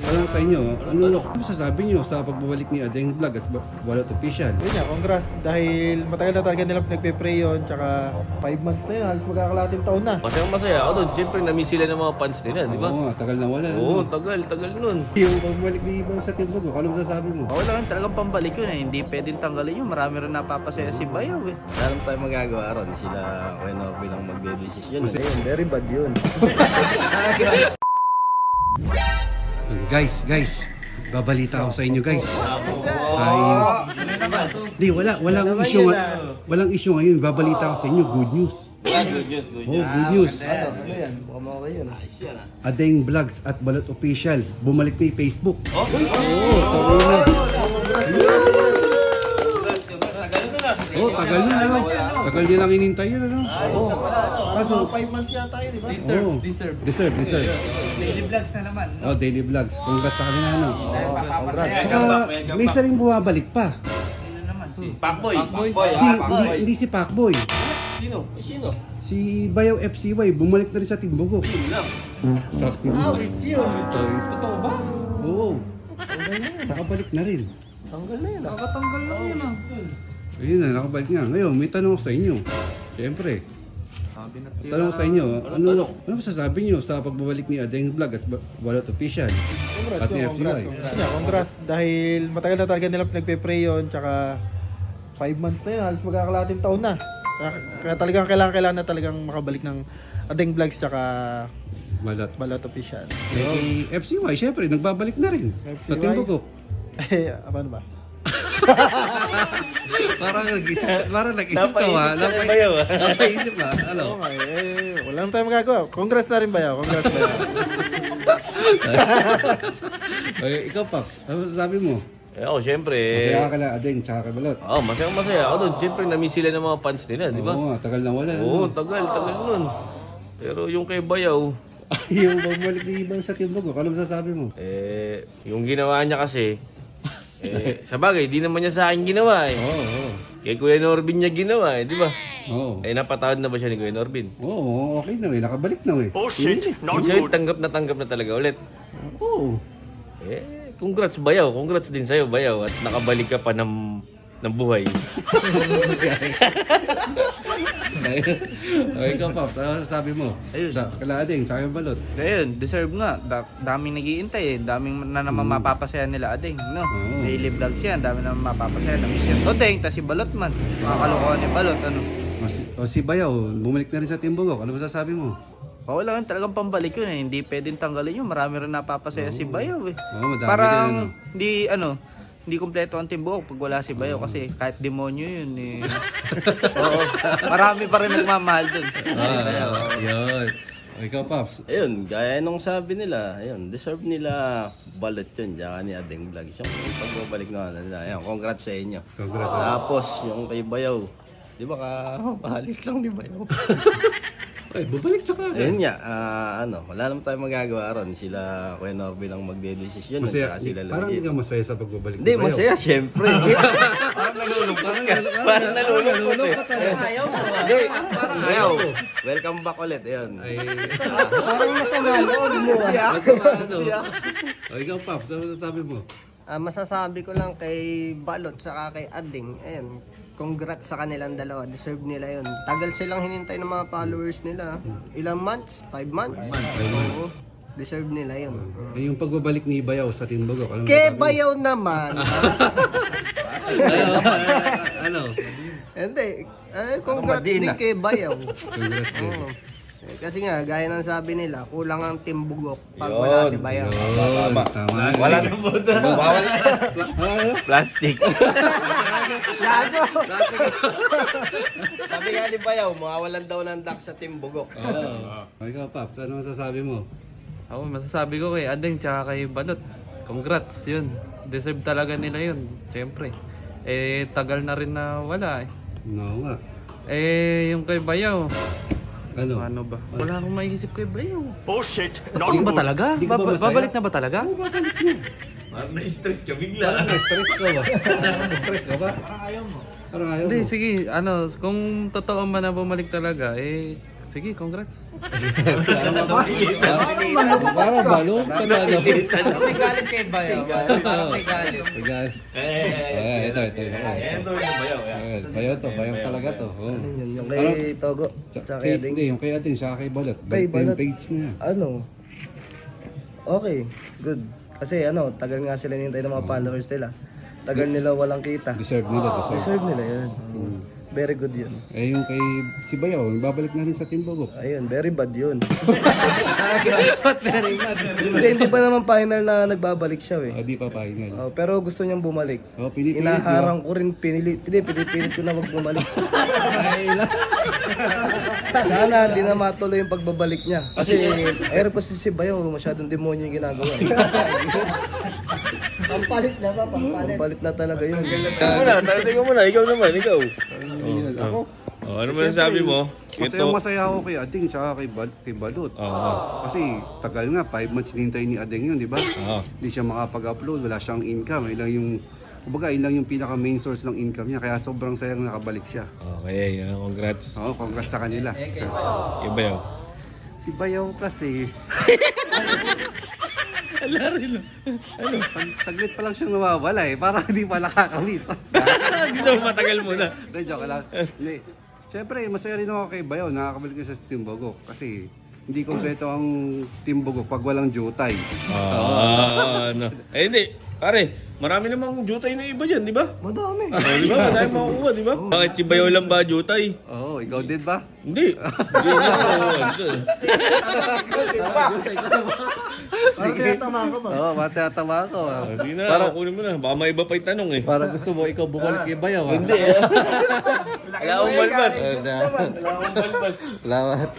Alam sa inyo, ano masasabi nyo sa pagbabalik ni Adeng Vlog at Balot Official? Yun nga, congrats. Dahil matagal na talaga nilang pinagpe-pray yun. Tsaka 5 months na yun. Halos magkakalating taon na. Masaya ako doon. Siyempre, na-miss sila ng mga fans nila, di ba? Oo nga, tagal na wala. Oo, ano? tagal nun. Yung pagbabalik ni Iba sa Team Bago, ano masasabi mo? Wala lang talagang pambalik yun eh. Hindi pwedeng tanggalin yun. Marami rin napapasaya si Bayaw eh. Wala naman tayo magagawa ron. Sila Kuya Norby lang magde-desisyon. Ayun, very bad yun. Guys, babalita ako sa inyo guys. Di, walang issue. Walang issue ngayon. Babalita ako sa inyo, good news. Good news. Oh, good news. Ano yan? Baka okay yun. Adeng Vlogs at Balot Official, bumalik na yung Facebook. Oo, tagal na ano. Tagal nilang inintay yun ano. Oo. Kaso 5 months yata yun, di ba? Deserve. Daily vlogs na naman. Oh, daily vlogs. Congrats sa kanila ano. Papapasaya. Tsaka may isa rin bumabalik pa. Sino naman? Pacboy. Hindi si Pacboy. Sino? Si Bayaw FCY, bumalik na rin sa Team Bago. Totoo ba? Oo. Nakabalik na rin. Tanggal na yun. Nakatanggal lang yun ah. Ayun na, nakabalik nga. Ngayon, may tanong ako sa inyo. Siyempre, tanong ko sa inyo, ano masasabi nyo sa pagbabalik ni Adeng Vlog at Balot Official? At ni FCY? Yun nga, congrats. Dahil matagal na talaga nilang pinagpe-pray yun. Tsaka 5 months na yun. Halos magkakalating taon na. Kaya talagang kailangan na talagang makabalik ng Adeng Vlogs tsaka Balot Official. Eh, FCY, siyempre, nagbabalik na rin. Sa FCY? Team Bago. Eh, ano ba? Parang nag-isip ka ba? Napaisip ka? Ano? Oo nga eh. Wala naman tayong magagawa. Congrats na rin ba yaw? Congrats ba yaw? Ay, ikaw, Paps, ano masasabi mo? Ako, siyempre. Masaya ka lang, Adeng, tsaka kay Balot. Oo, masaya ako doon. Siyempre, na-miss sila ng mga fans nila, di ba? Oo nga, tagal na wala. Oo, ano? tagal nun. Pero yung kay Bayaw, Yung pagbalik ni Iba sa Team Bago, ano masasabi mo? yung ginawa niya kasi, sa bagay, di naman niya sa akin ginawa eh. Oo. Kay Kuya Norbin niya ginawa eh, di ba? Oo. Napatawad na ba siya ni Kuya Norbin? Oo, okay na eh. Nakabalik na eh. Sa'yo, tanggap na talaga ulit. Oo. Congrats Bayaw, congrats din sa'yo Bayaw at nakabalik ka pa ng buhay. Okay ka, Paps. Ano sabi mo? Ayun. Sa Kalading, sa aking Balot. Ngayon, deserve nga. Daming nagiintay eh. Daming na naman mapapasaya nila Adeng. No? Oo. Daily vlogs yan. Dami naman mapapasaya. Na-miss yung Odeng. Tas si Balot man. Makakalokohan ni Balot. Ano? Si Bayaw, bumalik na rin sa Team Bago. Ano masasabi mo? Wala lang talagang pambalik yun eh. Hindi pwedeng tanggalin yun. Marami rin napapasaya si Bayaw eh. Oo, madami Parang din, hindi kompleto ang timbok pag wala si Bayaw kasi kahit demonyo yun eh. Oo. Marami pa rin nagmamahal dun. Yun. Ikaw, Paps. Ayun, gaya nung sabi nila, ayun, deserve nila Balot yun, tsaka ni Adeng Vlogs. Yung pagbabalik na nila, ayun, congrats sa inyo. Congrats. Tapos, yung kay Bayaw, di ba pahalis lang ni Bayaw? Ay, bumalik na ka. Ayun nga, wala naman tayong magagawa ron. Sila Kuya Norby lang magde-desisyon. Masaya, Tsaka sila parang hindi legit. ka masaya sa pagbabalik Hindi, ni Bayaw. masaya, syempre. Parang nalulungkot ka. Parang nalulungkot eh. Hindi, parang ayaw. Welcome back ulit, ayun. Ay, Parang masama loob mo. ano? O, ikaw, Paps, ano masasabi mo? Masasabi ko lang kay Balot saka kay Ading, ayun, congrats sa kanilang dalawa, deserve nila yun. Tagal silang hinintay ng mga followers nila. Ilang months? 5 months? Oo, deserve nila yun. Ay, yung pagbabalik ni Bayaw sa Team Bago, ano Kay masasabi mo? Bayaw naman, Ano? hindi, congrats din kay Bayaw. Congrats din. Oo. Kasi nga, gaya ng sabi nila, kulang ang Team Bugok pag wala si Bayaw. Yun, tama. Wala na po ito. Bawal. Plastic. Sabi nga ni Bayaw, mawawalan daw ng duck sa Team Bugok. Oo. Ikaw, Paps, ano masasabi mo? Ako, masasabi ko kay Adeng tsaka kay Balot. Congrats, yun. Deserve talaga nila yun, syempre. Tagal na rin na wala eh. Oo nga. Yung kay Bayaw, Ano? ano ba? Wala akong maiisip kay Bayaw. Bullshit! Babalik ba talaga? Di ka ba masaya? Babalik na ba talaga? Oo, babalik na. Parang na-stress ka bigla. Na-stress ka ba? Na-stress ka ba? Parang ayaw mo. Parang ayaw Hindi, mo. sige, kung totoo man na bumalik talaga, sige, congrats. Parang balo. May galit kay Bayaw. Parang may galit. Ito. Ito yung bayaw. Bayaw talaga to. Oh. Yung kay Togo, tsaka kay Ading. Hindi, yung kay Ading, saka kay Balot. Kay Balik na yung Balot. page na yan. Okay, good. Kasi tagal nga sila nintay ng mga followers nila. Tagal nila walang kita. Deserve nila, deserve. Deserve nila yan. Mm. Very good yun. Eh yung kay si Bayaw, babalik na rin sa Timbogok. Ayun, very bad yun. Very bad. Hindi pa naman final na nagbabalik siya Di pa final. pero gusto niyang bumalik. Pinipilit Inaharang ko rin, pinipilit ko na wag bumalik. Sana hindi na matuloy yung pagbabalik niya. Kasi air pa si Bayaw, masyadong demonyo yung ginagawa. Pampalit na ba? Pampalit na talaga yun. Tingnan mo na, ikaw naman, ikaw. Ako. Ano ba sabi mo? Masaya ako kay Ading tsaka kay Balot. Kasi tagal nga, 5 months hinintay ni Ading yun, di ba? Hindi siya makapag-upload, wala siyang income. Yun lang yung pinaka main source ng income niya. Kaya sobrang sayang nakabalik siya. Okay, congrats. Congrats sa kanila. Yung bayaw. Si Bayaw kasi... Saglit pa lang siyang nawawala para hindi pa nakakamiss. Gusto mo matagal muna. Hindi, joke lang. Hindi. Siyempre, masaya rin ako kay Bayaw, nakakabalik na sa Timbogok. Kasi hindi kompleto ang Timbogok pag walang jutay. Hindi. Pare, marami namang jutay na iba dyan, di ba? Madami. Di ba? Madami makukuha, di ba? Bakit si Bayaw lang ba jutay? Oo, ikaw din ba? Hindi. Hindi Parang tinatama ka ba? Oo, matatawa ako. Hindi na, kunin mo na. Baka may iba pa yung tanong eh. Para gusto mo ikaw bumalik kay Bayaw. Hindi. Wala akong balbas. Salamat.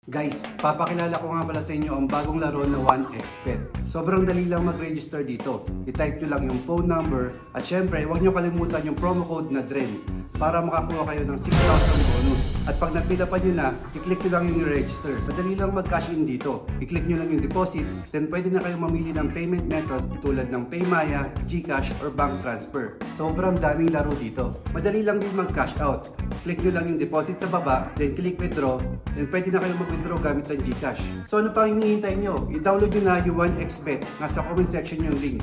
Guys, papakilala ko nga pala sa inyo ang bagong laro na 1xBet. Sobrang dali lang mag-register dito. I-type nyo lang yung phone number at syempre, huwag nyo kalimutan yung promo code na DREN para makakuha kayo ng 6,000 bonus. At pag napila pa nyo na, i-click nyo lang yung register. Madali lang mag-cash in dito. I-click nyo lang yung deposit, then pwede na kayo mamili ng payment method tulad ng Paymaya, GCash, or bank transfer. Sobrang daming laro dito. Madali lang din mag-cash out. Click nyo lang yung deposit sa baba, then click withdraw, then pwede na kayo mag-withdraw gamit ng GCash. So ano pang hinihintay nyo? I-download nyo na yung 1xBet. Nasa comment section yung link.